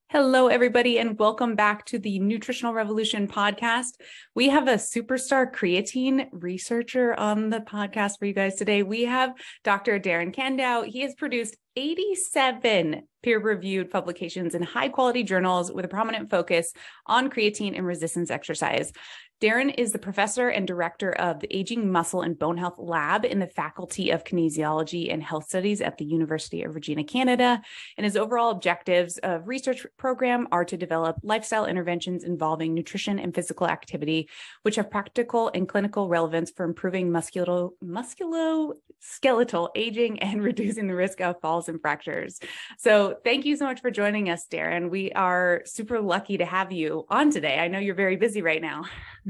Hello, everybody, and welcome back to the Nutritional Revolution podcast. We have a superstar creatine researcher on the podcast for you guys today. We have Dr. Darren Candow. He has produced 87 peer-reviewed publications in high-quality journals with a prominent focus on creatine and resistance exercise. Darren is the professor and director of the Aging Muscle and Bone Health Lab in the Faculty of Kinesiology and Health Studies at the University of Regina, Canada. And his overall objectives of research program are to develop lifestyle interventions involving nutrition and physical activity, which have practical and clinical relevance for improving musculoskeletal aging and reducing the risk of falls and fractures. So thank you so much for joining us, Darren. We are super lucky to have you on today. I know you're very busy right now.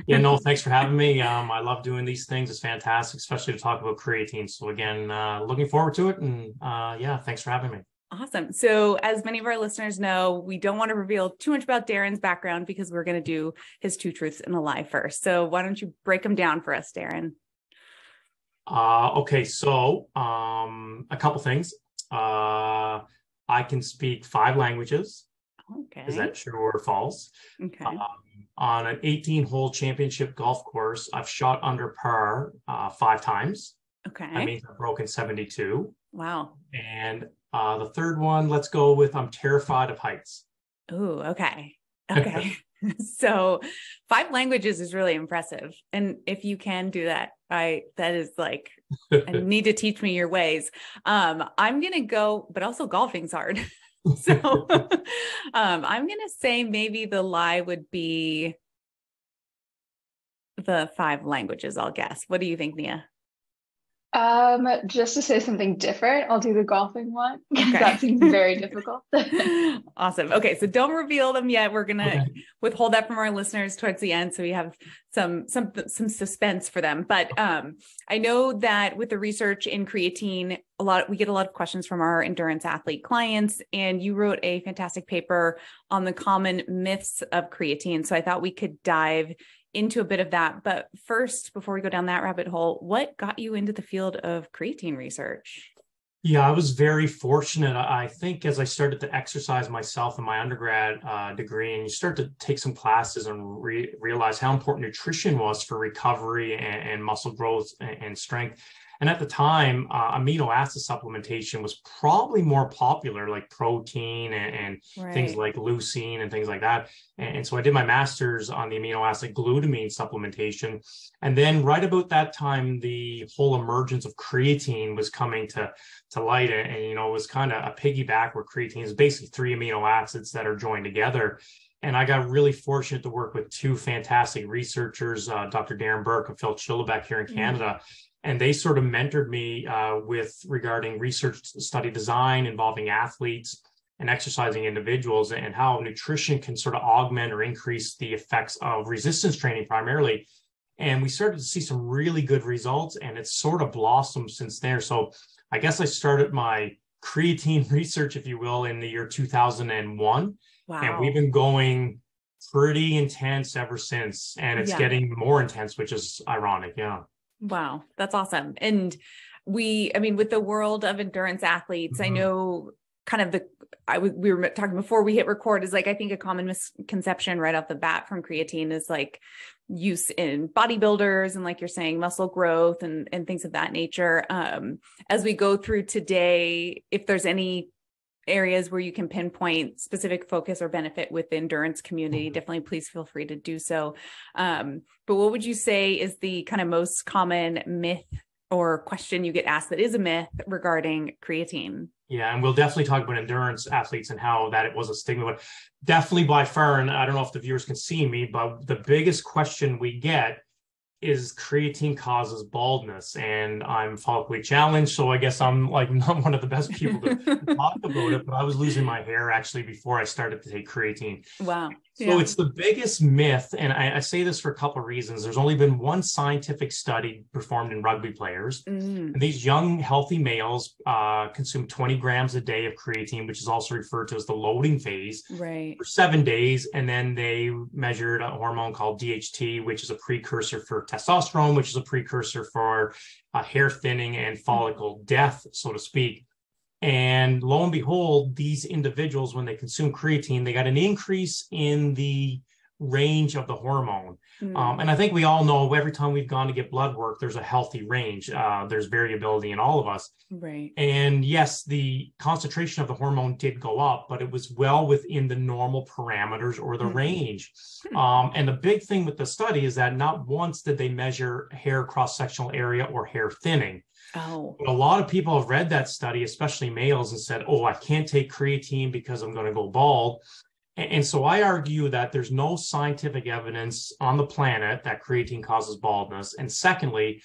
Yeah, no, thanks for having me. I love doing these things. It's fantastic, especially to talk about creatine. So again, looking forward to it. And yeah, thanks for having me. Awesome. So as many of our listeners know, we don't want to reveal too much about Darren's background because we're going to do his two truths and a lie first. So why don't you break them down for us, Darren? Okay, so a couple things. I can speak 5 languages. Okay. Is that true or false? Okay. On an 18-hole championship golf course, I've shot under par 5 times. Okay. That means I've broken 72. Wow. And the third one, let's go with I'm terrified of heights. Ooh, okay. Okay. So 5 languages is really impressive. And if you can do that, that is like, I need to teach me your ways. I'm going to go, but also golfing's hard. So I'm going to say maybe the lie would be the 5 languages, I'll guess. What do you think, Nia? Just to say something different, I'll do the golfing one. Okay. That seems very difficult. Awesome. Okay, so don't reveal them yet. We're gonna withhold that from our listeners towards the end, so we have some suspense for them. But I know that with the research in creatine, we get a lot of questions from our endurance athlete clients, and you wrote a fantastic paper on the common myths of creatine. So I thought we could dive into a bit of that. But first, before we go down that rabbit hole, what got you into the field of creatine research? Yeah, I was very fortunate. I think as I started to exercise myself in my undergrad degree, and you start to take some classes and realize how important nutrition was for recovery and muscle growth and strength. And at the time, amino acid supplementation was probably more popular, like protein and things like leucine and things like that. And so I did my master's on the amino acid glutamine supplementation. And then right about that time, the whole emergence of creatine was coming to light. And it was kind of a piggyback where creatine is basically 3 amino acids that are joined together. And I got really fortunate to work with 2 fantastic researchers, Dr. Darren Burke and Phil Chillibeck here in Canada. And they sort of mentored me regarding research study design involving athletes and exercising individuals, and how nutrition can sort of augment or increase the effects of resistance training primarily. And we started to see some really good results, and it's sort of blossomed since there. So I guess I started my creatine research, if you will, in the year 2001. Wow. And we've been going pretty intense ever since. And it's getting more intense, which is ironic. Yeah. Wow, that's awesome. And with the world of endurance athletes, I know kind of we were talking before we hit record is like, I think a common misconception right off the bat from creatine is like use in bodybuilders and, like you're saying, muscle growth and things of that nature. As we go through today, if there's any areas where you can pinpoint specific focus or benefit with the endurance community, definitely please feel free to do so. But what would you say is the kind of most common myth or question you get asked that is a myth regarding creatine? Yeah, and we'll definitely talk about endurance athletes and how that it was a stigma, but definitely by far, and I don't know if the viewers can see me, but the biggest question we get is creatine causes baldness, and I'm follically challenged, so I guess I'm like not one of the best people to talk about it, but I was losing my hair actually before I started to take creatine. Wow. So it's the biggest myth, and I say this for a couple of reasons. There's only been one scientific study performed in rugby players, and these young, healthy males consume 20 grams a day of creatine, which is also referred to as the loading phase, for 7 days, and then they measured a hormone called DHT, which is a precursor for testosterone, which is a precursor for hair thinning and follicle death, so to speak. And lo and behold, these individuals, when they consume creatine, they got an increase in the range of the hormone. And I think we all know every time we've gone to get blood work, there's a healthy range. There's variability in all of us. Right. And yes, the concentration of the hormone did go up, but it was well within the normal parameters or the range. And the big thing with the study is that not once did they measure hair cross-sectional area or hair thinning. Oh. But a lot of people have read that study, especially males, and said, oh, I can't take creatine because I'm going to go bald. And so I argue that there's no scientific evidence on the planet that creatine causes baldness. And secondly,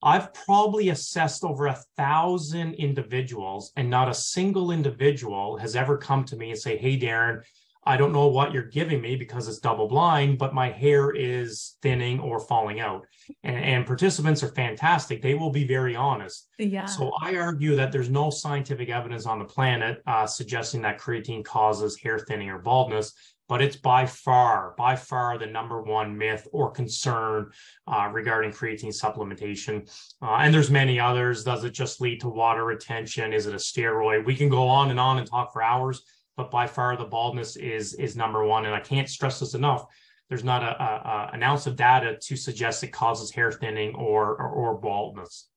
I've probably assessed over 1,000 individuals, and not a single individual has ever come to me and say, hey, Darren, I don't know what you're giving me because it's double blind, but my hair is thinning or falling out. And participants are fantastic. They will be very honest. Yeah. So I argue that there's no scientific evidence on the planet suggesting that creatine causes hair thinning or baldness, but it's by far the number one myth or concern regarding creatine supplementation. And there's many others. Does it just lead to water retention? Is it a steroid? We can go on and talk for hours, but by far the baldness is number one. And I can't stress this enough. There's not an ounce of data to suggest it causes hair thinning or baldness.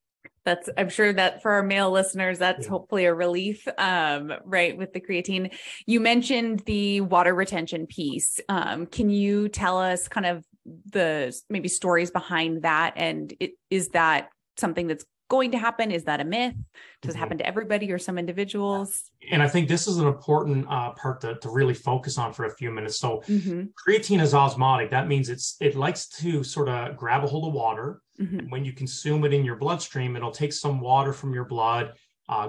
I'm sure that for our male listeners, that's hopefully a relief, right, with the creatine. You mentioned the water retention piece. Can you tell us kind of the maybe stories behind that? And is that something that's going to happen? Is that a myth? Does it happen to everybody or some individuals? And I think this is an important part to really focus on for a few minutes. So creatine is osmotic. That means it likes to sort of grab a hold of water. And when you consume it in your bloodstream, it'll take some water from your blood,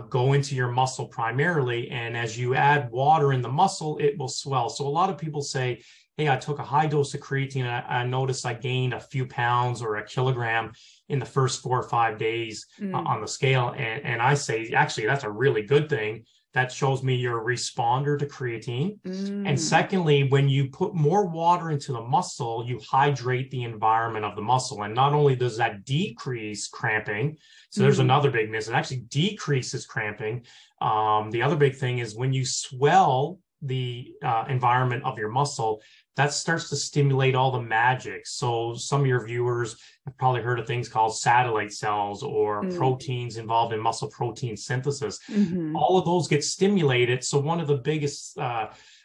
go into your muscle primarily. And as you add water in the muscle, it will swell. So a lot of people say, hey, I took a high dose of creatine. I noticed I gained a few pounds or a kilogram in the first 4 or 5 days on the scale. And I say, actually, that's a really good thing. That shows me you're a responder to creatine. And secondly, when you put more water into the muscle, you hydrate the environment of the muscle. And not only does that decrease cramping, so there's another big miss, it actually decreases cramping. The other big thing is when you swell the environment of your muscle, that starts to stimulate all the magic. So some of your viewers have probably heard of things called satellite cells or proteins involved in muscle protein synthesis. All of those get stimulated. So one of the biggest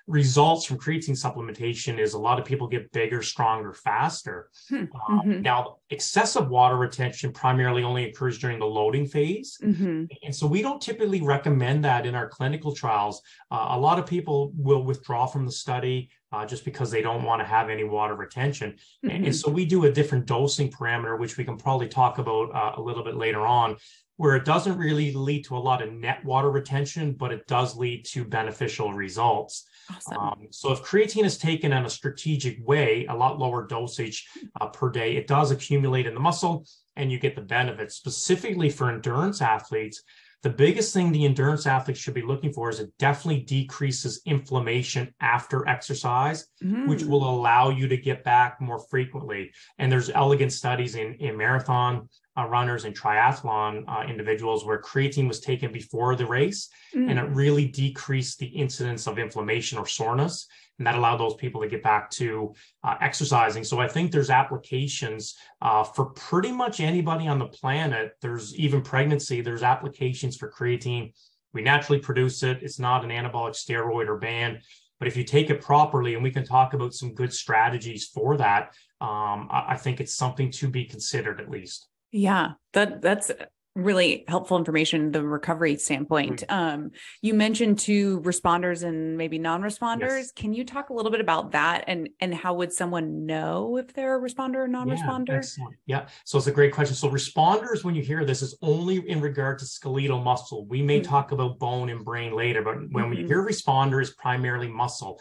results from creatine supplementation is a lot of people get bigger, stronger, faster. Now, excessive water retention primarily only occurs during the loading phase. And so we don't typically recommend that in our clinical trials. A lot of people will withdraw from the study just because they don't want to have any water retention. And so we do a different dosing parameter, which we can probably talk about a little bit later on, where it doesn't really lead to a lot of net water retention, but it does lead to beneficial results. Awesome. So if creatine is taken in a strategic way, a lot lower dosage per day, it does accumulate in the muscle and you get the benefits. Specifically for endurance athletes, the biggest thing the endurance athletes should be looking for is it definitely decreases inflammation after exercise, which will allow you to get back more frequently. And there's elegant studies in marathon runners and triathlon individuals where creatine was taken before the race, and it really decreased the incidence of inflammation or soreness. And that allowed those people to get back to exercising. So I think there's applications for pretty much anybody on the planet. There's even pregnancy, there's applications for creatine. We naturally produce it. It's not an anabolic steroid or band, but if you take it properly, and we can talk about some good strategies for that, I think it's something to be considered at least. Yeah, that's really helpful information, the recovery standpoint. You mentioned two responders and maybe non-responders. Yes. Can you talk a little bit about that and how would someone know if they're a responder or non-responder? Yeah, excellent. Yeah, so it's a great question. So responders, when you hear this, is only in regard to skeletal muscle. We may talk about bone and brain later, but when we hear responder, is primarily muscle.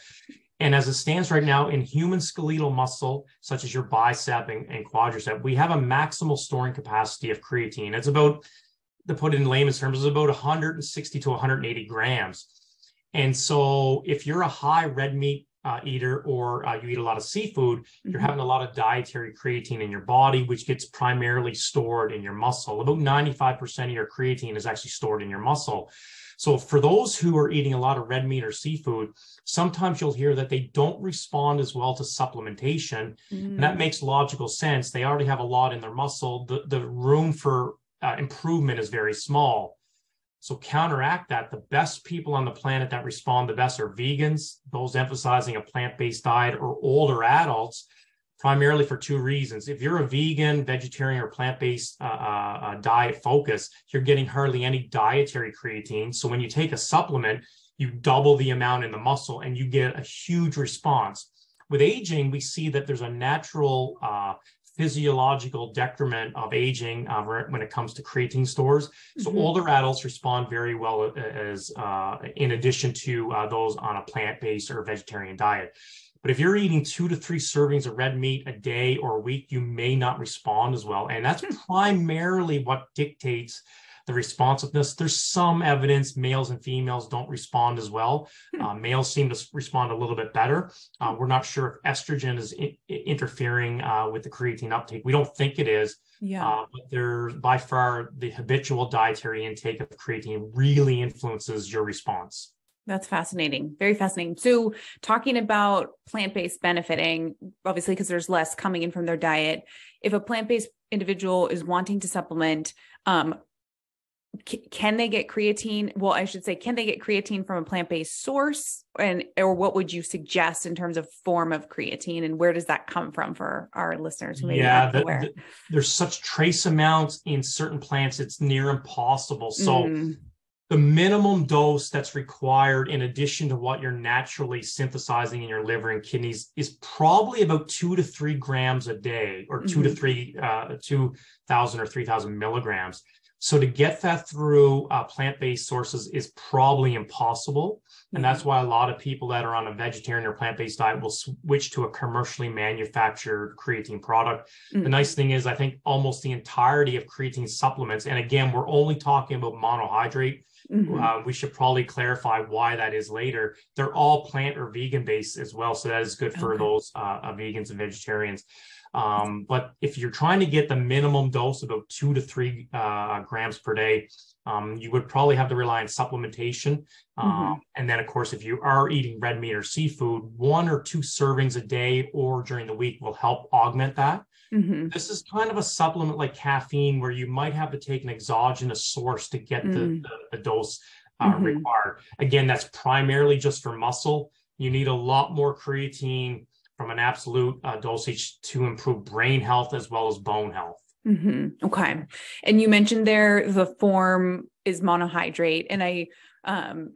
And as it stands right now in human skeletal muscle, such as your bicep and quadricep, we have a maximal storing capacity of creatine. It's about, to put it in layman's terms, it's about 160 to 180 grams. And so if you're a high red meat eater or you eat a lot of seafood, you're having a lot of dietary creatine in your body, which gets primarily stored in your muscle. About 95% of your creatine is actually stored in your muscle. So for those who are eating a lot of red meat or seafood, sometimes you'll hear that they don't respond as well to supplementation. And that makes logical sense. They already have a lot in their muscle. The room for improvement is very small. So counteract that. The best people on the planet that respond the best are vegans, those emphasizing a plant-based diet, or older adults, primarily for two reasons. If you're a vegan, vegetarian, or plant-based diet focus, you're getting hardly any dietary creatine. So when you take a supplement, you double the amount in the muscle and you get a huge response. With aging, we see that there's a natural physiological decrement of aging when it comes to creatine stores. So older adults respond very well as in addition to those on a plant-based or vegetarian diet. But if you're eating 2 to 3 servings of red meat a day or a week, you may not respond as well. And that's primarily what dictates the responsiveness. There's some evidence males and females don't respond as well. Males seem to respond a little bit better. We're not sure if estrogen is interfering with the creatine uptake. We don't think it is. But there's by far the habitual dietary intake of creatine really influences your response. That's fascinating. Very fascinating. So talking about plant-based benefiting, obviously, because there's less coming in from their diet, if a plant-based individual is wanting to supplement, can they get creatine? Well, I should say, can they get creatine from a plant-based source? Or what would you suggest in terms of form of creatine, and where does that come from for our listeners who may be not aware? There's such trace amounts in certain plants, it's near impossible. So the minimum dose that's required in addition to what you're naturally synthesizing in your liver and kidneys is probably about 2 to 3 grams a day, or 2,000 or 3,000 milligrams. So to get that through plant-based sources is probably impossible. And that's why a lot of people that are on a vegetarian or plant-based diet will switch to a commercially manufactured creatine product. The nice thing is, I think almost the entirety of creatine supplements, and again, we're only talking about monohydrate. We should probably clarify why that is later. They're all plant or vegan based as well. So that is good for those vegans and vegetarians. But if you're trying to get the minimum dose, about 2 to 3 grams per day, you would probably have to rely on supplementation. And then, of course, if you are eating red meat or seafood, 1 or 2 servings a day or during the week will help augment that. This is kind of a supplement like caffeine, where you might have to take an exogenous source to get the dose required. Again, that's primarily just for muscle. You need a lot more creatine from an absolute dosage to improve brain health as well as bone health. Okay. And you mentioned there the form is monohydrate, and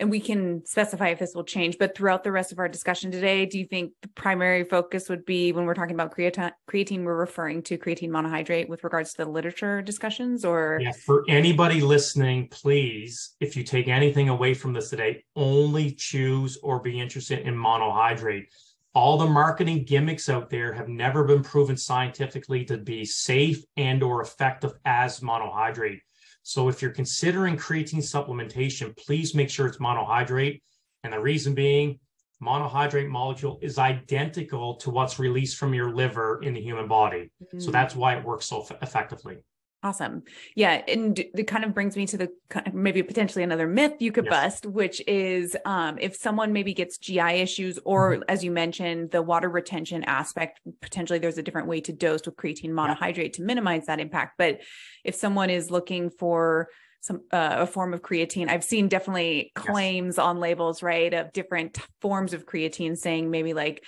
we can specify if this will change, but throughout the rest of our discussion today, do you think the primary focus would be, when we're talking about creatine, we're referring to creatine monohydrate with regards to the literature discussions? Or for anybody listening, please, if you take anything away from this today, only choose or be interested in monohydrate. All the marketing gimmicks out there have never been proven scientifically to be safe and or effective as monohydrate. So if you're considering creatine supplementation, please make sure it's monohydrate. And the reason being, monohydrate molecule is identical to what's released from your liver in the human body. So that's why it works so effectively. Awesome. Yeah. And it kind of brings me to the maybe potentially another myth you could bust, which is if someone maybe gets GI issues, or as you mentioned, the water retention aspect, potentially there's a different way to dose with creatine monohydrate to minimize that impact. But if someone is looking for some a form of creatine, I've seen definitely claims on labels, right, of different forms of creatine saying maybe like,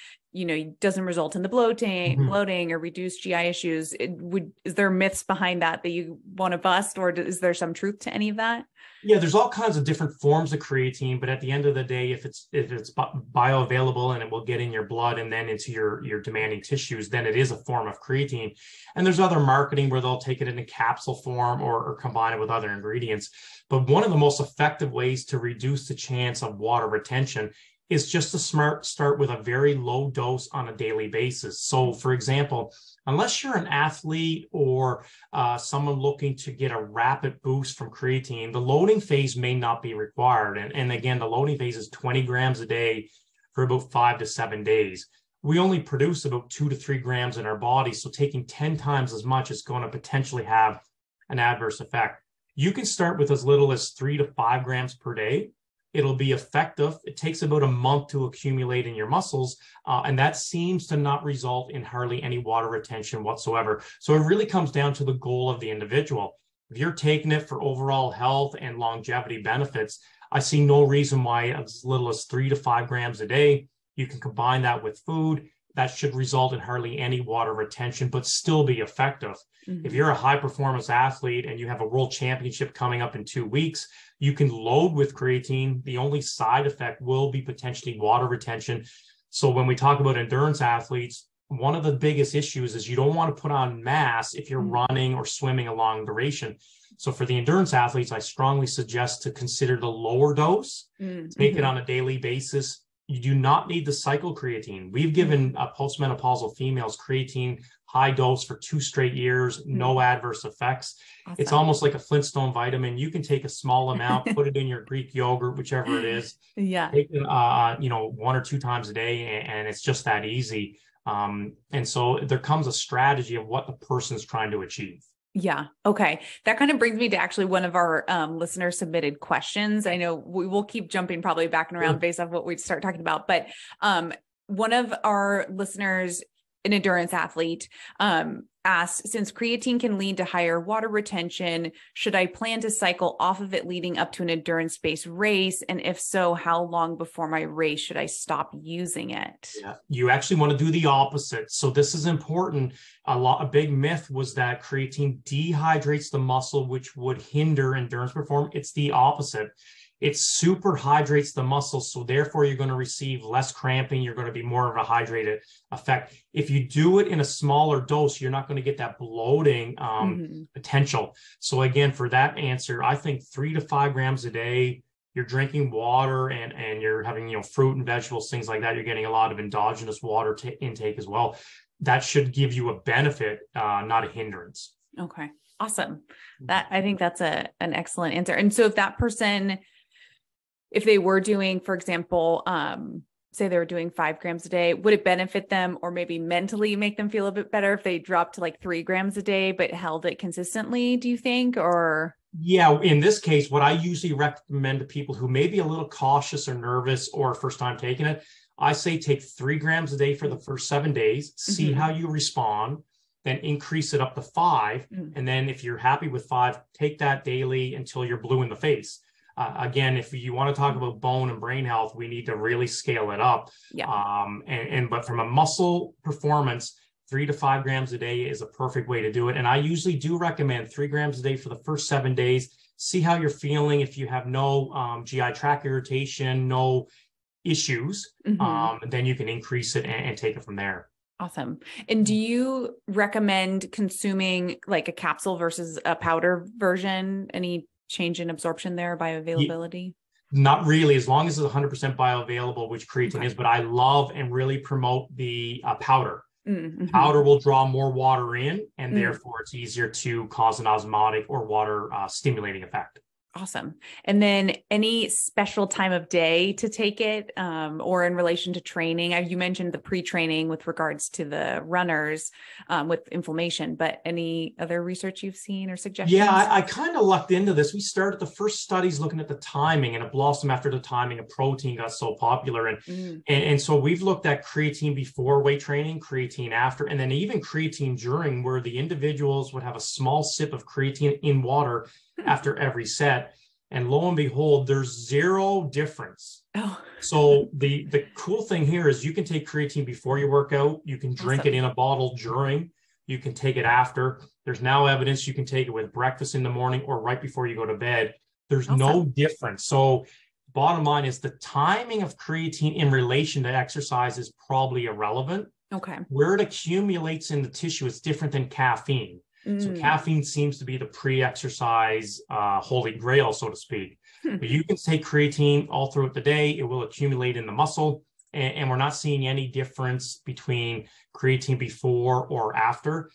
doesn't result in the bloating or reduce GI issues. Is there myths behind that you want to bust, or is there some truth to any of that? Yeah, there's all kinds of different forms of creatine, but at the end of the day, if it's bioavailable and it will get in your blood and then into your demanding tissues, then it is a form of creatine. And there's other marketing where they'll take it in a capsule form or combine it with other ingredients. But one of the most effective ways to reduce the chance of water retention is just to start with a very low dose on a daily basis. So for example, unless you're an athlete or someone looking to get a rapid boost from creatine, the loading phase may not be required. And again, the loading phase is 20 grams a day for about 5 to 7 days. We only produce about 2 to 3 grams in our body. So taking 10 times as much is going to potentially have an adverse effect. You can start with as little as 3 to 5 grams per day. It'll be effective. It takes about a month to accumulate in your muscles, and that seems to not result in hardly any water retention whatsoever. So it really comes down to the goal of the individual. If you're taking it for overall health and longevity benefits, I see no reason why as little as 3 to 5 grams a day. You can combine that with food. That should result in hardly any water retention, but still be effective. If you're a high performance athlete and you have a world championship coming up in 2 weeks, you can load with creatine. The only side effect will be potentially water retention. So when we talk about endurance athletes, one of the biggest issues is you don't want to put on mass if you're running or swimming a long duration. So for the endurance athletes, I strongly suggest to consider the lower dose, take it on a daily basis. You do not need the cycle creatine. We've given postmenopausal females creatine high dose for 2 straight years, no adverse effects. Awesome. It's almost like a Flintstone vitamin. You can take a small amount, put it in your Greek yogurt, whichever it is. Yeah. Take it, 1 or 2 times a day, and it's just that easy. And so there comes a strategy of what the person is trying to achieve. Yeah. Okay. That kind of brings me to actually one of our listener submitted questions. I know we will keep jumping probably back and around based off what we start talking about, but one of our listeners, an endurance athlete, asked, since creatine can lead to higher water retention, should I plan to cycle off of it leading up to an endurance-based race? And if so, how long before my race should I stop using it? Yeah, you actually want to do the opposite. So this is important. A big myth was that creatine dehydrates the muscle, which would hinder endurance performance. It's the opposite. It super hydrates the muscle, so therefore you're going to receive less cramping. You're going to be more of a hydrated effect. If you do it in a smaller dose, you're not going to get that bloating potential. So again, for that answer, I think 3 to 5 grams a day. You're drinking water and you're having fruit and vegetables, things like that. You're getting a lot of endogenous water intake as well. That should give you a benefit, not a hindrance. Okay, awesome. I think that's an excellent answer. And so if that person, if they were doing, for example, say they were doing 5 grams a day, would it benefit them or maybe mentally make them feel a bit better if they dropped to like 3 grams a day, but held it consistently, do you think? Or yeah, in this case, what I usually recommend to people who may be a little cautious or nervous or first time taking it, I say take 3 grams a day for the first 7 days, see how you respond, then increase it up to 5. And then if you're happy with 5, take that daily until you're blue in the face. Again, if you want to talk about bone and brain health, we need to really scale it up. Yeah. But from a muscle performance, 3 to 5 grams a day is a perfect way to do it. And I usually do recommend 3 grams a day for the first 7 days. See how you're feeling. If you have no GI tract irritation, no issues, then you can increase it and take it from there. Awesome. And do you recommend consuming like a capsule versus a powder version? Any change in absorption there, bioavailability? Not really, as long as it's 100% bioavailable, which creatine is, but I love and really promote the powder. Powder will draw more water in, and therefore it's easier to cause an osmotic or water stimulating effect. Awesome. And then any special time of day to take it or in relation to training? You mentioned the pre-training with regards to the runners with inflammation, but any other research you've seen or suggestions? Yeah, I kind of lucked into this. We started the first studies looking at the timing, and it blossomed after the timing of protein got so popular. And so we've looked at creatine before weight training, creatine after, and then even creatine during, where the individuals would have a small sip of creatine in water after every set. And lo and behold, there's 0 difference. Oh. So the cool thing here is you can take creatine before you work out. You can drink it in a bottle during. You can take it after. There's now evidence you can take it with breakfast in the morning or right before you go to bed. There's no difference. So bottom line is the timing of creatine in relation to exercise is probably irrelevant. Okay. Where it accumulates in the tissue is different than caffeine. So caffeine seems to be the pre-exercise holy grail, so to speak. But you can take creatine all throughout the day. It will accumulate in the muscle. and we're not seeing any difference between creatine before or after,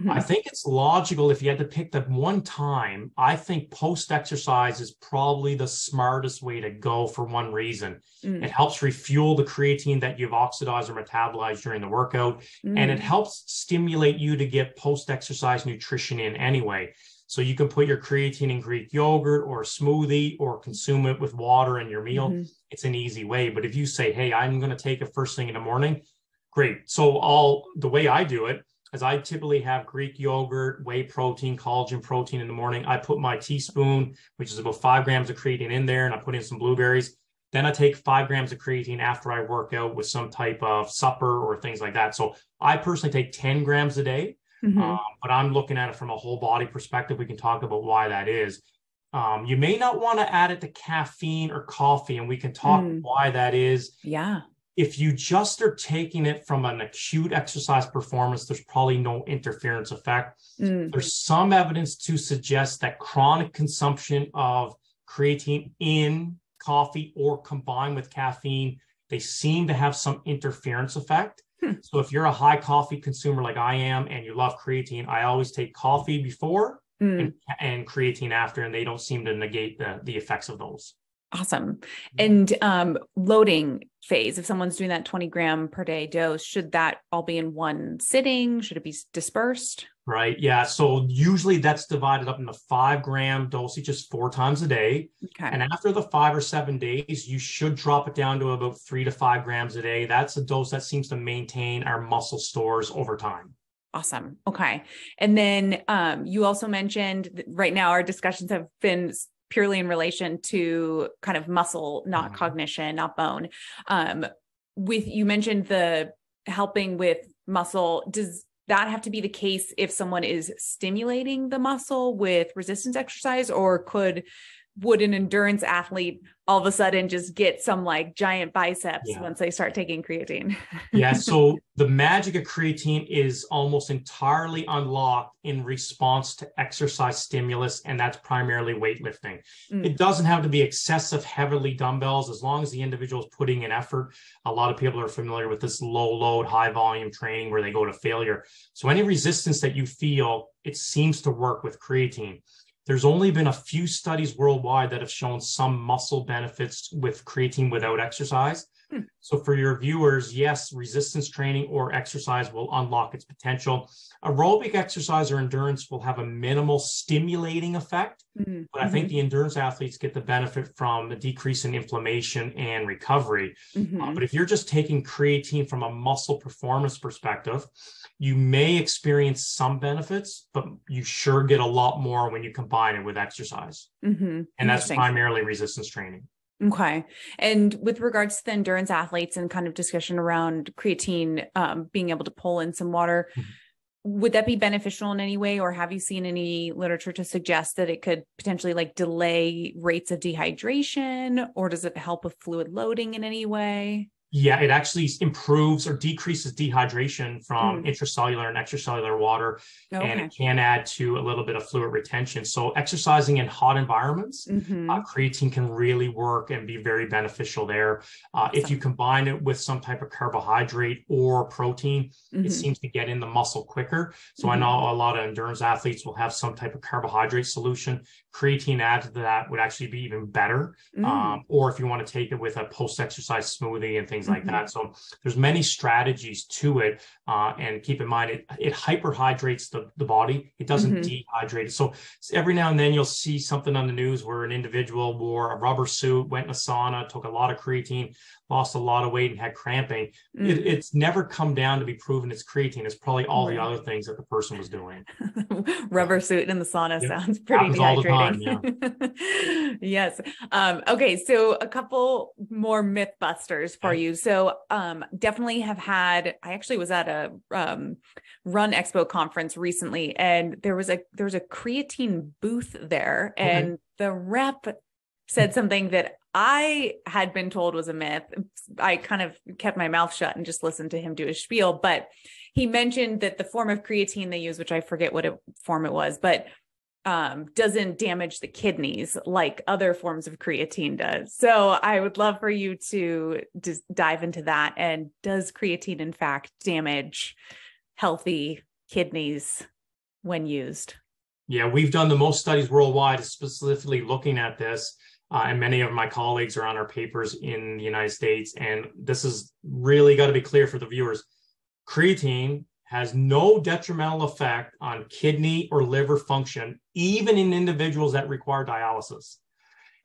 I think it's logical if you had to pick the one time. I think post-exercise is probably the smartest way to go for one reason. It helps refuel the creatine that you've oxidized or metabolized during the workout, and it helps stimulate you to get post-exercise nutrition in anyway. So you can put your creatine in Greek yogurt or a smoothie or consume it with water in your meal. It's an easy way. But if you say, hey, I'm going to take it first thing in the morning, great. So the way I do it is I typically have Greek yogurt, whey protein, collagen protein in the morning. I put my teaspoon, which is about 5 grams of creatine in there, and I put in some blueberries. Then I take 5 grams of creatine after I work out with some type of supper or things like that. So I personally take 10 grams a day. But I'm looking at it from a whole body perspective. We can talk about why that is. You may not want to add it to caffeine or coffee, and we can talk why that is. Yeah. If you just are taking it from an acute exercise performance, there's probably no interference effect. There's some evidence to suggest that chronic consumption of creatine in coffee or combined with caffeine, they seem to have some interference effect. So if you're a high coffee consumer like I am and you love creatine, I always take coffee before and creatine after, and they don't seem to negate the effects of those. Awesome. And loading phase, if someone's doing that 20 gram per day dose, should that all be in one sitting? Should it be dispersed? Right. Yeah. So usually that's divided up into 5 gram dosages 4 times a day. Okay. And after the 5 or 7 days, you should drop it down to about 3 to 5 grams a day. That's a dose that seems to maintain our muscle stores over time. Awesome. Okay. And then you also mentioned that right now our discussions have been purely in relation to kind of muscle, not cognition, not bone. You mentioned the helping with muscle. Does that have to be the case if someone is stimulating the muscle with resistance exercise, or would an endurance athlete all of a sudden just get some like giant biceps once they start taking creatine? Yeah. So the magic of creatine is almost entirely unlocked in response to exercise stimulus, and that's primarily weightlifting. It doesn't have to be excessive, heavily dumbbells, as long as the individual is putting in effort. A lot of people are familiar with this low load, high volume training where they go to failure. So any resistance that you feel, it seems to work with creatine. There's only been a few studies worldwide that have shown some muscle benefits with creatine without exercise. So for your viewers, yes, resistance training or exercise will unlock its potential. Aerobic exercise or endurance will have a minimal stimulating effect, but I think the endurance athletes get the benefit from the decrease in inflammation and recovery. But if you're just taking creatine from a muscle performance perspective, you may experience some benefits, but you sure get a lot more when you combine it with exercise. And that's primarily resistance training. Okay. And with regards to the endurance athletes and kind of discussion around creatine being able to pull in some water, would that be beneficial in any way? Or have you seen any literature to suggest that it could potentially like delay rates of dehydration, or does it help with fluid loading in any way? Yeah, it actually improves or decreases dehydration from intracellular and extracellular water, and it can add to a little bit of fluid retention. So exercising in hot environments, creatine can really work and be very beneficial there. If you combine it with some type of carbohydrate or protein, it seems to get in the muscle quicker. So I know a lot of endurance athletes will have some type of carbohydrate solution. Creatine added to that would actually be even better. Or if you want to take it with a post-exercise smoothie and things like that. So there's many strategies to it. And keep in mind, it hyperhydrates the body. It doesn't dehydrate it. So every now and then you'll see something on the news where an individual wore a rubber suit, went in a sauna, took a lot of creatine, lost a lot of weight, and had cramping. It's never come down to be proven it's creatine. It's probably all the other things that the person was doing. Rubber suit in the sauna sounds pretty dehydrating. All the time, yes. Okay. So a couple more myth busters for you. So definitely have had, I actually was at a Run Expo conference recently, and there was a creatine booth there, and the rep said something that I had been told was a myth. I kind of kept my mouth shut and just listened to him do his spiel, but he mentioned that the form of creatine they use, which I forget what form it was, but doesn't damage the kidneys like other forms of creatine does. So I would love for you to just dive into that. And does creatine in fact damage healthy kidneys when used? Yeah, we've done the most studies worldwide specifically looking at this. And many of my colleagues are on our papers in the United States. And this is really got to be clear for the viewers. Creatine has no detrimental effect on kidney or liver function, even in individuals that require dialysis.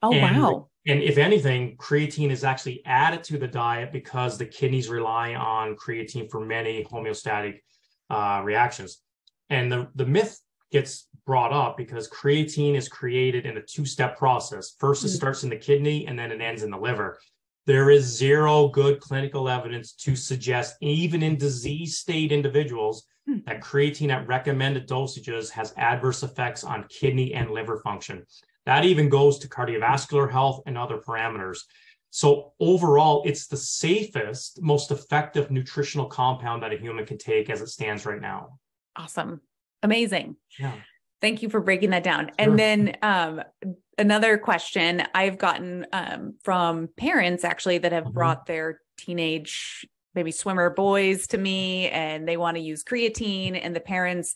Oh, wow. And if anything, creatine is actually added to the diet because the kidneys rely on creatine for many homeostatic reactions. And the myth gets brought up because creatine is created in a two-step process. First, it starts in the kidney and then it ends in the liver. There is zero good clinical evidence to suggest, even in disease state individuals, that creatine at recommended dosages has adverse effects on kidney and liver function. That even goes to cardiovascular health and other parameters. So overall, it's the safest, most effective nutritional compound that a human can take as it stands right now. Awesome. Amazing. Yeah. Thank you for breaking that down. Sure. And then another question I've gotten from parents actually that have brought their teenage, maybe swimmer boys to me, and they want to use creatine, and the parents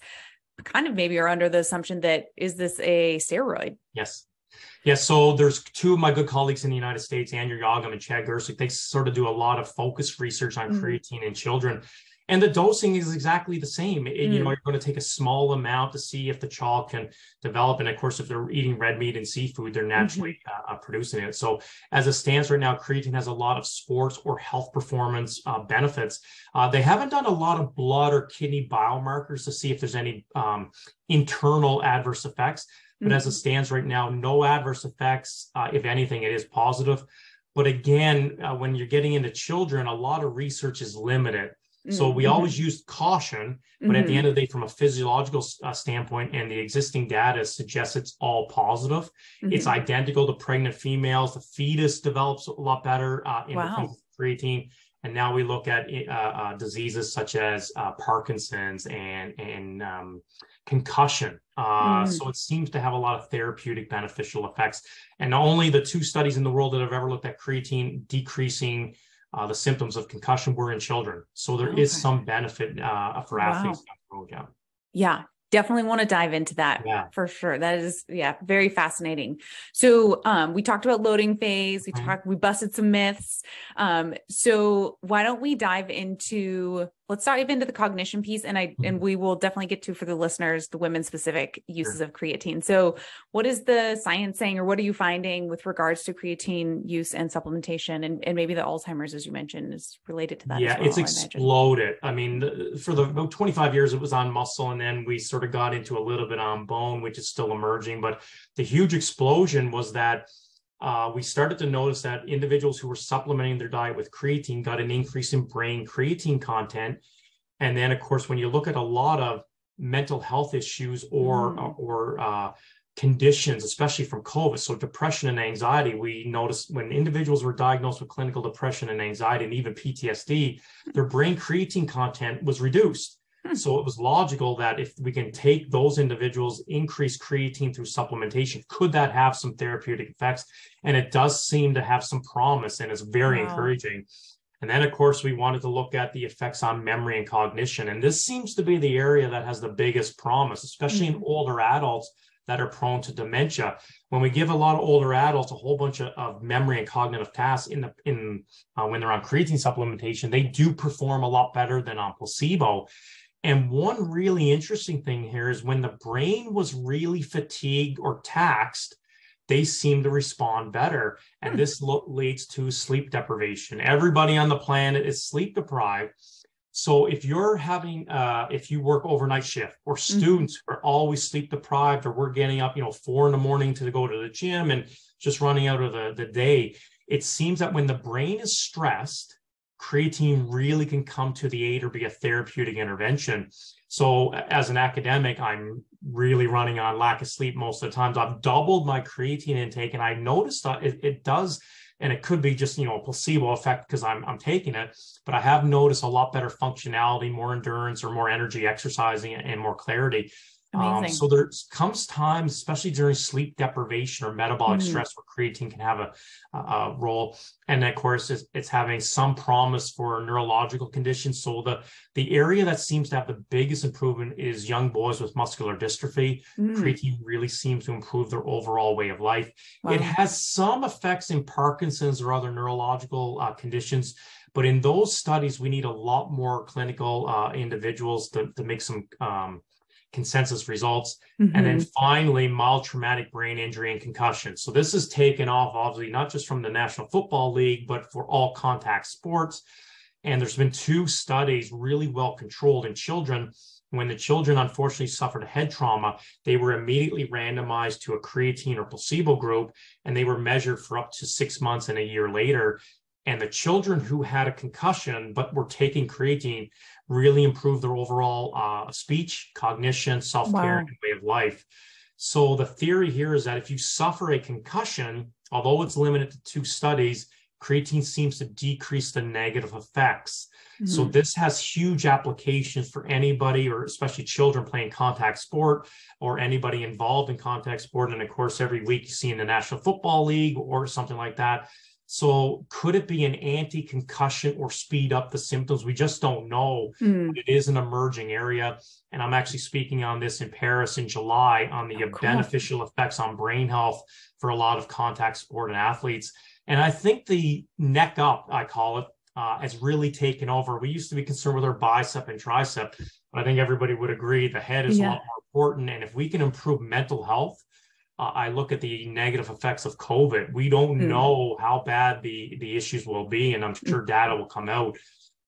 kind of maybe are under the assumption that, is this a steroid? Yes. Yes. So there's two of my good colleagues in the United States, Andrew Yagam and Chad Gersik. They sort of do a lot of focused research on creatine in children. And the dosing is exactly the same. You know, you're going to take a small amount to see if the child can develop. And of course, if they're eating red meat and seafood, they're naturally producing it. So as it stands right now, creatine has a lot of sports or health performance benefits. They haven't done a lot of blood or kidney biomarkers to see if there's any internal adverse effects. But as it stands right now, no adverse effects. If anything, it is positive. But again, when you're getting into children, a lot of research is limited. So we always use caution, but at the end of the day, from a physiological standpoint, and the existing data suggests it's all positive. It's identical to pregnant females. The fetus develops a lot better in the presence of creatine. And now we look at diseases such as Parkinson's and concussion. So it seems to have a lot of therapeutic beneficial effects. And only the two studies in the world that have ever looked at creatine decreasing the symptoms of concussion were in children. So there is some benefit for athletes. Yeah, definitely want to dive into that for sure. That is, very fascinating. So we talked about loading phase. We busted some myths. So why don't we dive into, let's dive into the cognition piece. And we will definitely get to, for the listeners, the women specific uses of creatine. So what is the science saying, or what are you finding with regards to creatine use and supplementation, and maybe the Alzheimer's, as you mentioned, is related to that? Yeah, it's exploded. I mean, for about 25 years, it was on muscle, and then we sort of got into a little bit on bone, which is still emerging. But the huge explosion was that we started to notice that individuals who were supplementing their diet with creatine got an increase in brain creatine content. And then, of course, when you look at a lot of mental health issues or conditions, especially from COVID, so depression and anxiety, we noticed when individuals were diagnosed with clinical depression and anxiety and even PTSD, their brain creatine content was reduced. So it was logical that if we can take those individuals, increase creatine through supplementation, could that have some therapeutic effects? And it does seem to have some promise, and it's very encouraging. And then, of course, we wanted to look at the effects on memory and cognition. And this seems to be the area that has the biggest promise, especially in older adults that are prone to dementia. When we give a lot of older adults a whole bunch of memory and cognitive tasks when they're on creatine supplementation, they do perform a lot better than on placebo. And one really interesting thing here is when the brain was really fatigued or taxed, they seem to respond better. And this leads to sleep deprivation. Everybody on the planet is sleep deprived. So if you're having, if you work overnight shift, or students who are always sleep deprived, or we're getting up, 4 a.m. to go to the gym and just running out of the day, it seems that when the brain is stressed, creatine really can come to the aid or be a therapeutic intervention. So as an academic, I'm really running on lack of sleep most of the times. I've doubled my creatine intake, and I noticed that it does, and it could be just, a placebo effect because I'm taking it, but I have noticed a lot better functionality, more endurance or more energy exercising, and more clarity. Amazing. So there comes times, especially during sleep deprivation or metabolic stress, where creatine can have a role. And of course, it's having some promise for neurological conditions. So the area that seems to have the biggest improvement is young boys with muscular dystrophy. Creatine really seems to improve their overall way of life. Wow. It has some effects in Parkinson's or other neurological conditions. But in those studies, we need a lot more clinical individuals to make some consensus results. And then finally, mild traumatic brain injury and concussion. So this is taken off, obviously, not just from the National Football League, but for all contact sports. And there's been 2 studies really well controlled in children. When the children unfortunately suffered a head trauma, they were immediately randomized to a creatine or placebo group, and they were measured for up to 6 months and a year later. And the children who had a concussion but were taking creatine really improved their overall speech, cognition, self-care, and way of life. So the theory here is that if you suffer a concussion, although it's limited to 2 studies, creatine seems to decrease the negative effects. So this has huge applications for anybody, or especially children playing contact sport, or anybody involved in contact sport. And of course, every week you see in the National Football League or something like that. So could it be an anti-concussion or speed up the symptoms? We just don't know. But it is an emerging area. And I'm actually speaking on this in Paris in July on the beneficial effects on brain health for a lot of contact sport and athletes. And I think the neck up, I call it, has really taken over. We used to be concerned with our bicep and tricep, but I think everybody would agree the head is a lot more important. And if we can improve mental health, I look at the negative effects of COVID. We don't know how bad the issues will be, and I'm sure data will come out.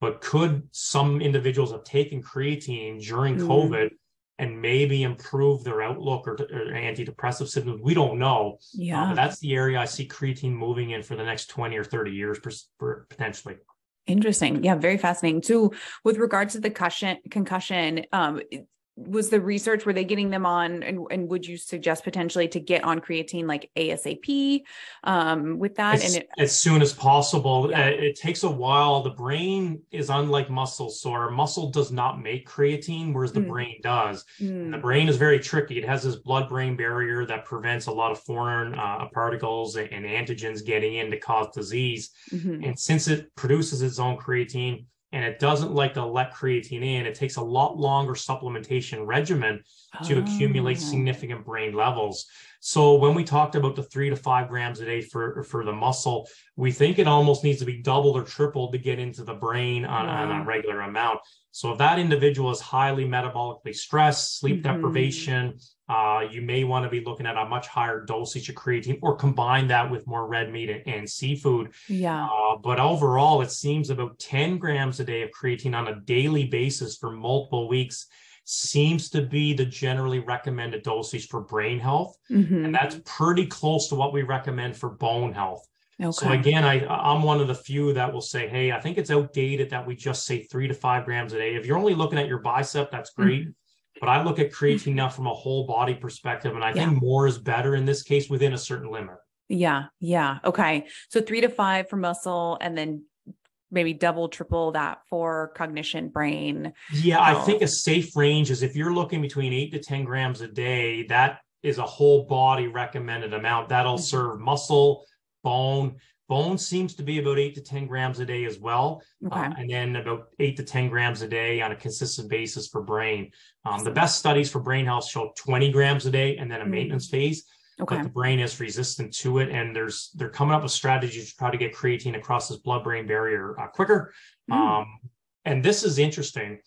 But could some individuals have taken creatine during COVID and maybe improve their outlook or antidepressive symptoms? We don't know. But that's the area I see creatine moving in for the next 20 or 30 years potentially. Interesting. Yeah, very fascinating. So with regards to the concussion, was the research, were they getting them on, and would you suggest potentially to get on creatine like ASAP with that? As soon as possible. It takes a while. The brain is unlike muscle. So our muscle does not make creatine, whereas the brain does. And the brain is very tricky. It has this blood-brain barrier that prevents a lot of foreign particles and antigens getting in to cause disease. And since it produces its own creatine, and it doesn't like to let creatine in, it takes a lot longer supplementation regimen to accumulate significant brain levels. So when we talked about the 3 to 5 grams a day for the muscle, we think it almost needs to be doubled or tripled to get into the brain on a regular amount. So if that individual is highly metabolically stressed, sleep deprivation, you may want to be looking at a much higher dosage of creatine, or combine that with more red meat and seafood. But overall, it seems about 10 grams a day of creatine on a daily basis for multiple weeks seems to be the generally recommended dosage for brain health. And that's pretty close to what we recommend for bone health. So again, I'm one of the few that will say, hey, I think it's outdated that we just say 3 to 5 grams a day. If you're only looking at your bicep, that's great. But I look at creatine now from a whole body perspective, and I think more is better in this case within a certain limit. Okay. So 3 to 5 for muscle, and then maybe double, triple that for cognition, brain. I think a safe range is if you're looking between 8 to 10 grams a day, that is a whole body recommended amount. That'll serve muscle, bone. Bone seems to be about 8 to 10 grams a day as well. And then about 8 to 10 grams a day on a consistent basis for brain. The best studies for brain health show 20 grams a day and then a maintenance phase. But the brain is resistant to it. And they're coming up with strategies to try to get creatine across this blood-brain barrier quicker. And this is interesting.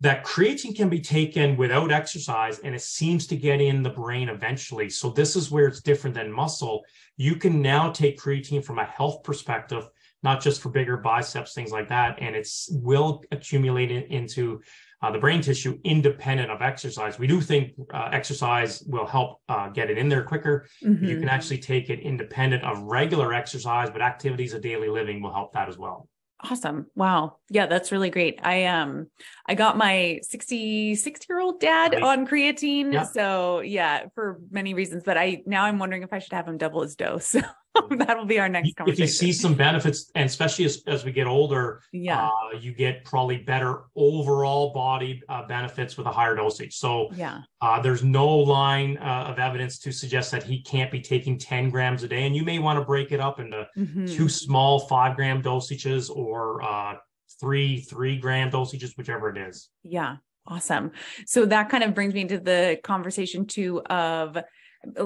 That creatine can be taken without exercise, and it seems to get in the brain eventually. So this is where it's different than muscle. You can now take creatine from a health perspective, not just for bigger biceps, things like that, and it will accumulate into the brain tissue independent of exercise. We do think exercise will help get it in there quicker. You can actually take it independent of regular exercise, but activities of daily living will help that as well. Awesome. Wow. Yeah, that's really great. I got my 66-year-old dad on creatine. So for many reasons, but now I'm wondering if I should have him double his dose. That'll be our next If you see conversation. some benefits, and especially as we get older, Yeah. you get probably better overall body benefits with a higher dosage. So Yeah. there's no line of evidence to suggest that he can't be taking 10 grams a day. And you may want to break it up into two small 5-gram dosages or three 3-gram dosages, whichever it is. Yeah. Awesome. So that kind of brings me to the conversation too of,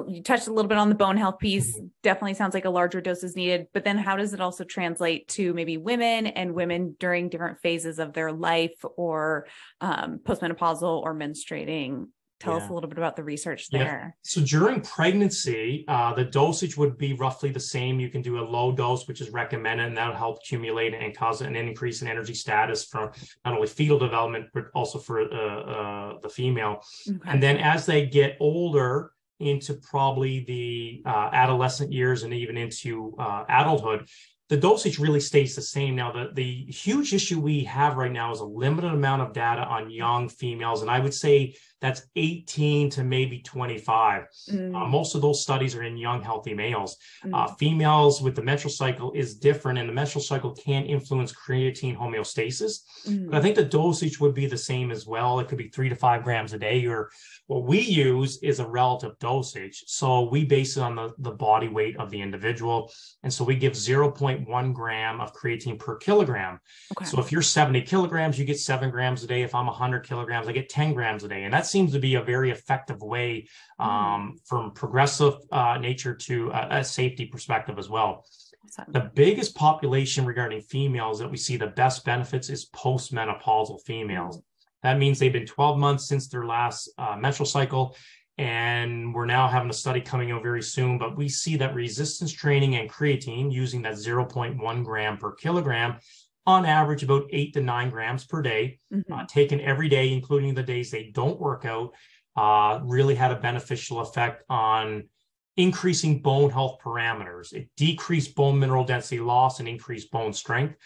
you touched a little bit on the bone health piece. Definitely sounds like a larger dose is needed, but then how does it also translate to maybe women and women during different phases of their life or postmenopausal or menstruating? Tell us a little bit about the research there. So during pregnancy, the dosage would be roughly the same. You can do a low dose, which is recommended, and that'll help accumulate and cause an increase in energy status for not only fetal development, but also for the female. Okay. And then as they get older, into probably the adolescent years and even into adulthood, the dosage really stays the same. Now, the huge issue we have right now is a limited amount of data on young females, and I would say that's 18 to maybe 25. Most of those studies are in young, healthy males. Females with the menstrual cycle is different, and the menstrual cycle can influence creatine homeostasis. But I think the dosage would be the same as well. It could be 3 to 5 grams a day, or what we use is a relative dosage. So we base it on the body weight of the individual. And so we give 0.1 gram of creatine per kilogram. Okay. So if you're 70 kilograms, you get 7 grams a day. If I'm 100 kilograms, I get 10 grams a day. And that seems to be a very effective way from progressive nature to a safety perspective as well. Awesome. The biggest population regarding females that we see the best benefits is postmenopausal females. That means they've been 12 months since their last menstrual cycle, and we're now having a study coming out very soon, but we see that resistance training and creatine using that 0.1 gram per kilogram, on average about 8 to 9 grams per day, taken every day, including the days they don't work out, really had a beneficial effect on increasing bone health parameters. It decreased bone mineral density loss and increased bone strength.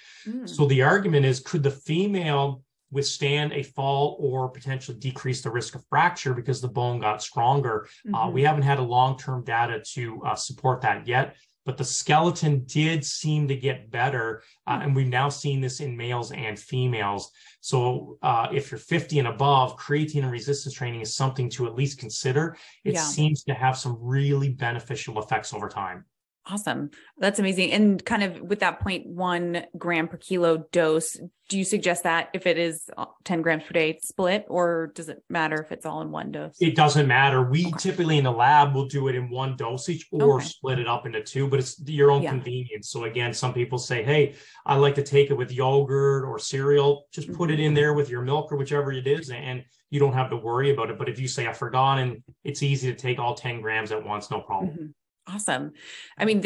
So the argument is, could the female withstand a fall or potentially decrease the risk of fracture because the bone got stronger? We haven't had a long-term data to support that yet, but the skeleton did seem to get better. And we've now seen this in males and females. So if you're 50 and above, creatine and resistance training is something to at least consider. It seems to have some really beneficial effects over time. Awesome. That's amazing. And kind of with that 0.1 gram per kilo dose, do you suggest that if it is 10 grams per day split, or does it matter if it's all in one dose? It doesn't matter. We typically in the lab will do it in one dosage or split it up into two, but it's your own convenience. So again, some people say, hey, I like to take it with yogurt or cereal. Just put it in there with your milk or whichever it is, and you don't have to worry about it. But if you say, I forgot, and it's easy to take all 10 grams at once, no problem. Awesome. I mean,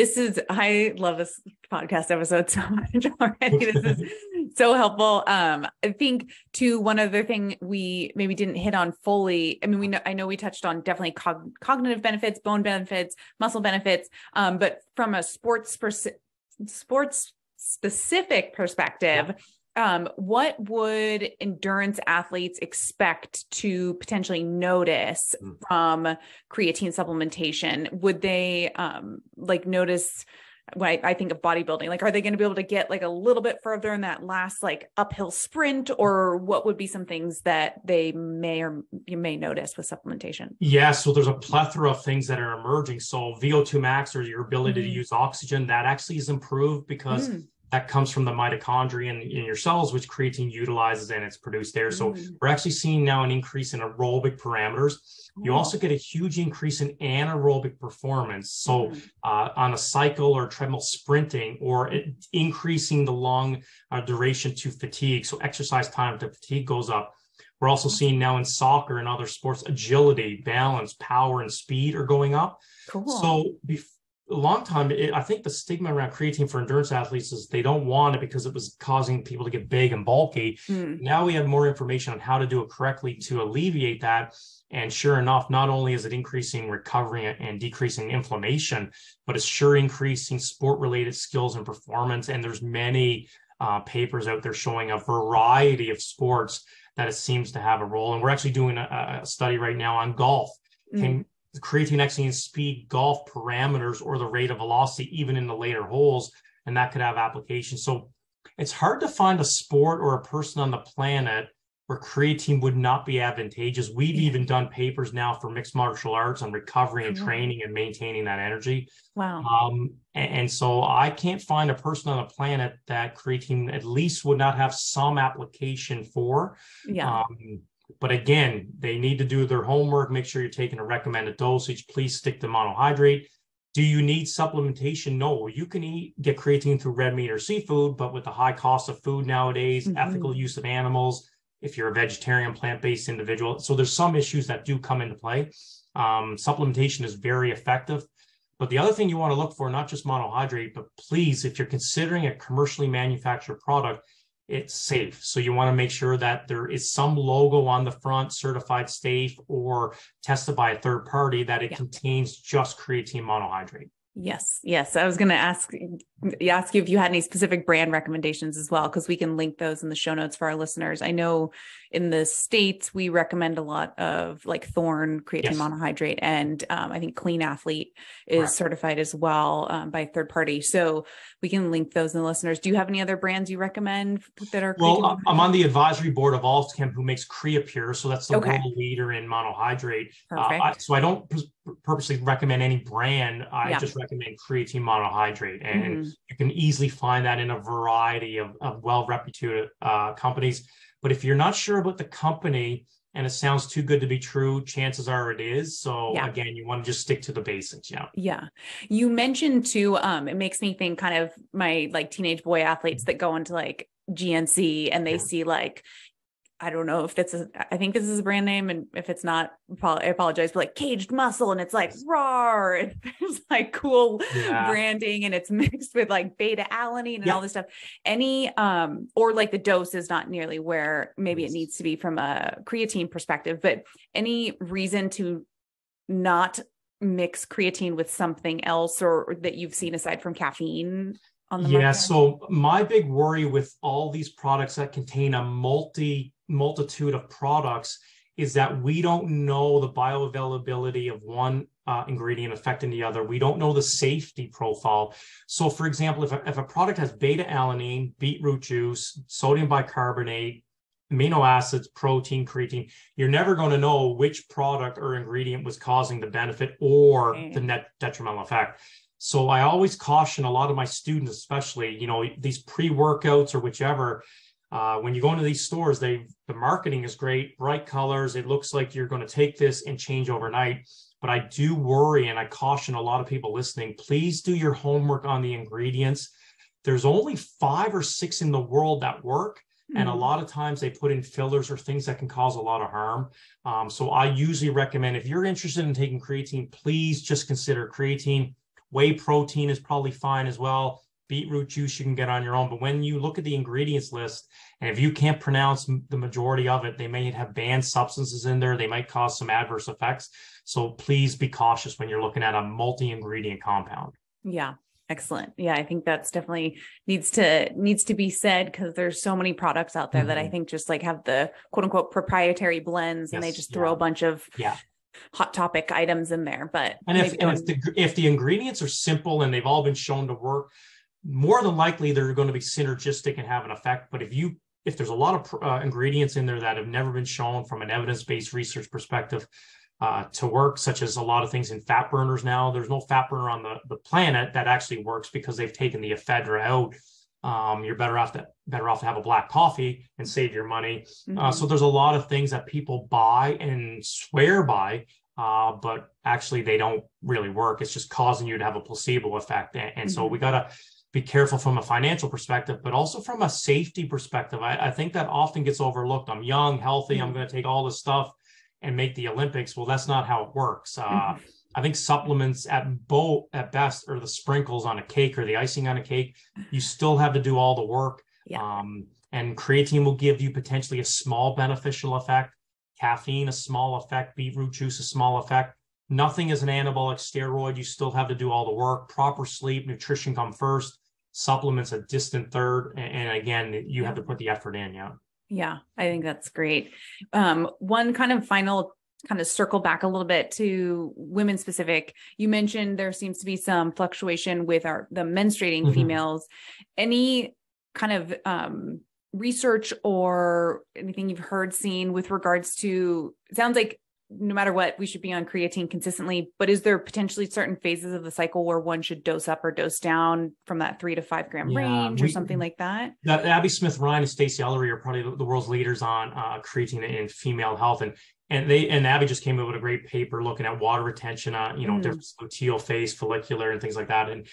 I love this podcast episode so much already. This is so helpful. I think too, one other thing we maybe didn't hit on fully. I mean, I know we touched on definitely cognitive benefits, bone benefits, muscle benefits. But from a sports specific perspective, what would endurance athletes expect to potentially notice from creatine supplementation? Would they notice, when I think of bodybuilding, like, are they going to be able to get like a little bit further in that last like uphill sprint, or what would be some things that they may or you may notice with supplementation? Yeah, so there's a plethora of things that are emerging. So VO2 max, or your ability to use oxygen, that actually is improved because that comes from the mitochondria in your cells, which creatine utilizes, and it's produced there. So we're actually seeing now an increase in aerobic parameters. You also get a huge increase in anaerobic performance. So on a cycle or treadmill sprinting, or increasing the long duration to fatigue. So exercise time to fatigue goes up. We're also seeing now in soccer and other sports, agility, balance, power, and speed are going up. Cool. So a long time, I think the stigma around creatine for endurance athletes is they don't want it because it was causing people to get big and bulky. Now we have more information on how to do it correctly to alleviate that. And sure enough, not only is it increasing recovery and decreasing inflammation, but it's sure increasing sport-related skills and performance. And there's many papers out there showing a variety of sports that it seems to have a role. And we're actually doing a study right now on golf. creatine exiting speed, golf parameters, or the rate of velocity, even in the later holes, and that could have application. So it's hard to find a sport or a person on the planet where creatine would not be advantageous. We've even done papers now for mixed martial arts on recovery and training and maintaining that energy. Wow. And so I can't find a person on the planet that creatine at least would not have some application for. Yeah. But again, they need to do their homework, make sure you're taking a recommended dosage. Please stick to monohydrate. Do you need supplementation? No, you can get creatine through red meat or seafood, but with the high cost of food nowadays, ethical use of animals, if you're a vegetarian, plant-based individual. So there's some issues that do come into play. Supplementation is very effective. But the other thing you want to look for, not just monohydrate, but please, if you're considering a commercially manufactured product, it's safe. So you want to make sure that there is some logo on the front, certified safe or tested by a third party, that it contains just creatine monohydrate. Yes. Yes. I was going to ask you if you had any specific brand recommendations as well, because we can link those in the show notes for our listeners. I know in the States, we recommend a lot of like Thorne creatine monohydrate, and I think Clean Athlete is certified as well by a third party. So we can link those in the listeners. Do you have any other brands you recommend that are? Well, I'm on the advisory board of Alzchem, who makes Creapure. So that's the world leader in monohydrate. So I don't purposely recommend any brand. I just recommend creatine monohydrate, and you can easily find that in a variety of well-reputed companies. But if you're not sure about the company and it sounds too good to be true, chances are it is. So again, you want to just stick to the basics. Yeah. You mentioned too, it makes me think kind of my like teenage boy athletes that go into like GNC and they see like, I don't know if I think this is a brand name, and if it's not, I apologize, but like Caged Muscle, and it's like raw, and there's like cool branding, and it's mixed with like beta alanine and all this stuff. Any, or like the dose is not nearly where maybe it needs to be from a creatine perspective, but any reason to not mix creatine with something else, or that you've seen aside from caffeine on the market? So my big worry with all these products that contain a multitude of products is that we don't know the bioavailability of one ingredient affecting the other. We don't know the safety profile. So for example, if a product has beta alanine, beetroot juice, sodium bicarbonate, amino acids, protein, creatine, you're never going to know which product or ingredient was causing the benefit or the net detrimental effect. So I always caution a lot of my students, especially, these pre-workouts or whichever, when you go into these stores, the marketing is great, bright colors. It looks like you're going to take this and change overnight. But I do worry, and I caution a lot of people listening, please do your homework on the ingredients. There's only 5 or 6 in the world that work. And a lot of times they put in fillers or things that can cause a lot of harm. So I usually recommend, if you're interested in taking creatine, please just consider creatine. Whey protein is probably fine as well. Beetroot juice you can get on your own. But when you look at the ingredients list, and if you can't pronounce the majority of it, they may have banned substances in there. They might cause some adverse effects. So please be cautious when you're looking at a multi-ingredient compound. Yeah. Excellent. Yeah. I think that's definitely needs to be said, because there's so many products out there that I think just like have the quote unquote proprietary blends, and they just throw a bunch of hot topic items in there. But if the ingredients are simple and they've all been shown to work, more than likely they're going to be synergistic and have an effect. But if there's a lot of ingredients in there that have never been shown from an evidence-based research perspective to work, such as a lot of things in fat burners now, there's no fat burner on the planet that actually works because they've taken the ephedra out. You're better off to have a black coffee and save your money. So there's a lot of things that people buy and swear by, but actually they don't really work. It's just causing you to have a placebo effect. And so we got to be careful from a financial perspective, but also from a safety perspective. I think that often gets overlooked. I'm young, healthy, I'm going to take all this stuff and make the Olympics. Well, that's not how it works. I think supplements at best are the sprinkles on a cake or the icing on a cake. You still have to do all the work. And creatine will give you potentially a small beneficial effect. Caffeine, a small effect. Beetroot juice, a small effect. Nothing is an anabolic steroid. You still have to do all the work. Proper sleep, nutrition come first. Supplements a distant third. And again, you have to put the effort in. Yeah, I think that's great. One kind of final kind of circle back a little bit to women specific. You mentioned there seems to be some fluctuation with the menstruating females. Any kind of research or anything you've heard, seen with regards to, it sounds like no matter what, we should be on creatine consistently, but is there potentially certain phases of the cycle where one should dose up or dose down from that 3 to 5 gram range or something like that? Abby Smith-Ryan and Stacey Ellery are probably the world's leaders on creatine in female health. And Abby just came up with a great paper looking at water retention on, different luteal phase, follicular, and things like that. And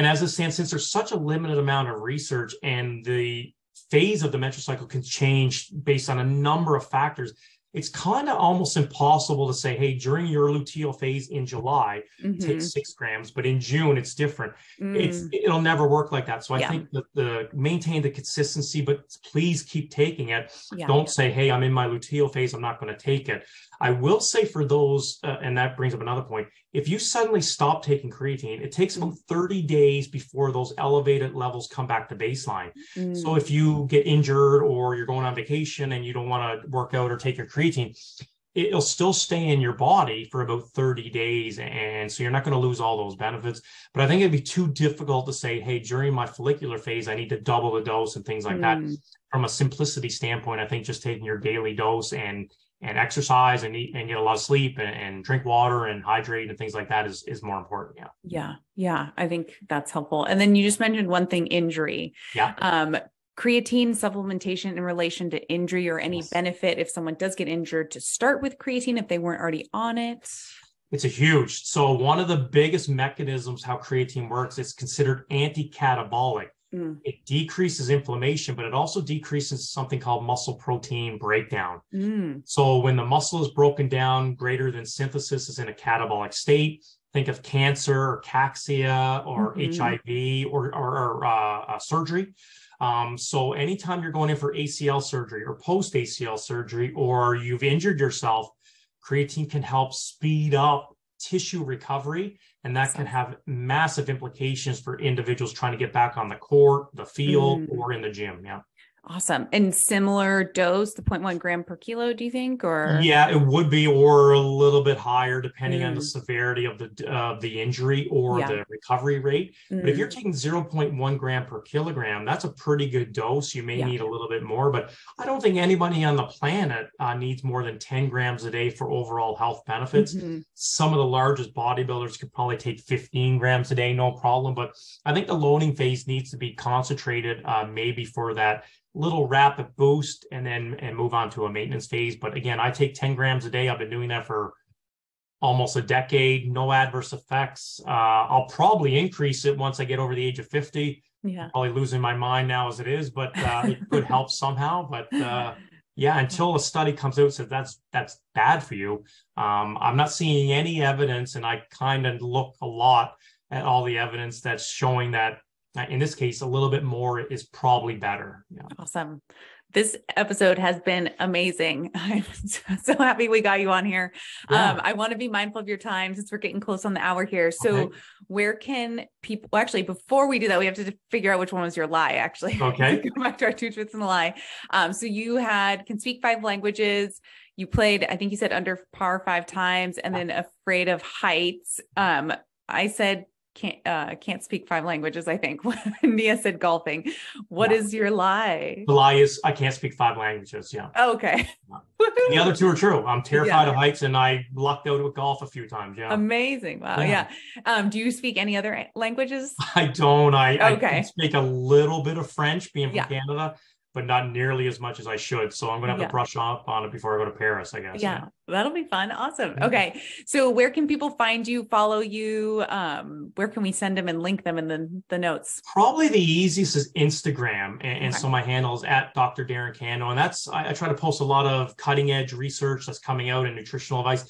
as it stands, since there's such a limited amount of research and the phase of the menstrual cycle can change based on a number of factors, it's kind of almost impossible to say, hey, during your luteal phase in July, take 6 grams, but in June, it's different. It'll never work like that. So I think that maintain the consistency, but please keep taking it. Don't say, hey, I'm in my luteal phase, I'm not going to take it. I will say for those, and that brings up another point, if you suddenly stop taking creatine, it takes about 30 days before those elevated levels come back to baseline. So if you get injured or you're going on vacation and you don't want to work out or take your creatine, it'll still stay in your body for about 30 days. And so you're not going to lose all those benefits. But I think it'd be too difficult to say, hey, during my follicular phase, I need to double the dose and things like that. From a simplicity standpoint, I think just taking your daily dose and exercise and eat and get a lot of sleep and drink water and hydrate and things like that is more important. Yeah. I think that's helpful. And then you just mentioned one thing, injury. Creatine supplementation in relation to injury, or any benefit if someone does get injured to start with creatine if they weren't already on it. It's a huge. So one of the biggest mechanisms how creatine works is considered anti-catabolic. It decreases inflammation, but it also decreases something called muscle protein breakdown. So when the muscle is broken down, greater than synthesis is in a catabolic state. Think of cancer or cachexia or HIV or surgery. So anytime you're going in for ACL surgery or post ACL surgery, or you've injured yourself, creatine can help speed up tissue recovery. And that can have massive implications for individuals trying to get back on the court, the field, or in the gym. Awesome. And similar dose, the 0.1 gram per kilo, do you think? Or it would be, or a little bit higher depending on the severity of the injury or the recovery rate. But if you're taking 0.1 gram per kilogram, that's a pretty good dose. You may need a little bit more, but I don't think anybody on the planet needs more than 10 grams a day for overall health benefits. Some of the largest bodybuilders could probably take 15 grams a day, no problem. But I think the loading phase needs to be concentrated maybe for that little rapid boost and move on to a maintenance phase. But again, I take 10 grams a day. I've been doing that for almost a decade, no adverse effects. I'll probably increase it once I get over the age of 50. Probably losing my mind now as it is, but it could help somehow. But until a study comes out says that's bad for you, I'm not seeing any evidence. And I kind of look a lot at all the evidence that's showing that in this case, a little bit more is probably better. Awesome. This episode has been amazing. I'm so happy we got you on here. I want to be mindful of your time since we're getting close on the hour here. So where can people, actually, before we do that, we have to figure out which one was your lie, actually. Go back to our 2 truths and a lie. So you can speak 5 languages. You played, I think you said under par 5 times, and then afraid of heights. I said, can't speak 5 languages, I think. Nia said golfing. What is your lie? The lie is I can't speak 5 languages. Okay. The other 2 are true. I'm terrified of heights, and I lucked out with golf a few times. Amazing. Wow. Do you speak any other languages? I don't. I can speak a little bit of French, being from Canada, but not nearly as much as I should. So I'm going to have to brush up on it before I go to Paris, I guess. That'll be fun. Awesome. Okay. So where can people find you, follow you? Where can we send them and link them in the notes? Probably the easiest is Instagram. And so my handle is at Dr. Darren Candow. And I try to post a lot of cutting edge research that's coming out in nutritional advice.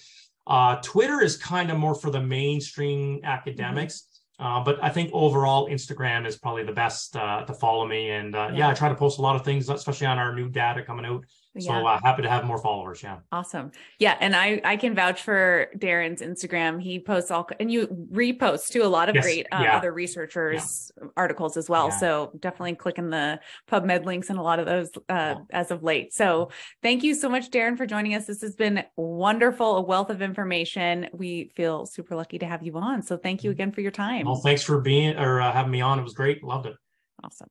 Twitter is kind of more for the mainstream academics. But I think overall, Instagram is probably the best to follow me. And I try to post a lot of things, especially on our new data coming out So happy to have more followers. Yeah. Awesome. Yeah. And I can vouch for Darren's Instagram. He posts and you repost to a lot of great other researchers articles as well. So definitely clicking the PubMed links and a lot of those as of late. So thank you so much, Darren, for joining us. This has been wonderful, a wealth of information. We feel super lucky to have you on. So thank you again for your time. Well, thanks for having me on. It was great. Loved it. Awesome.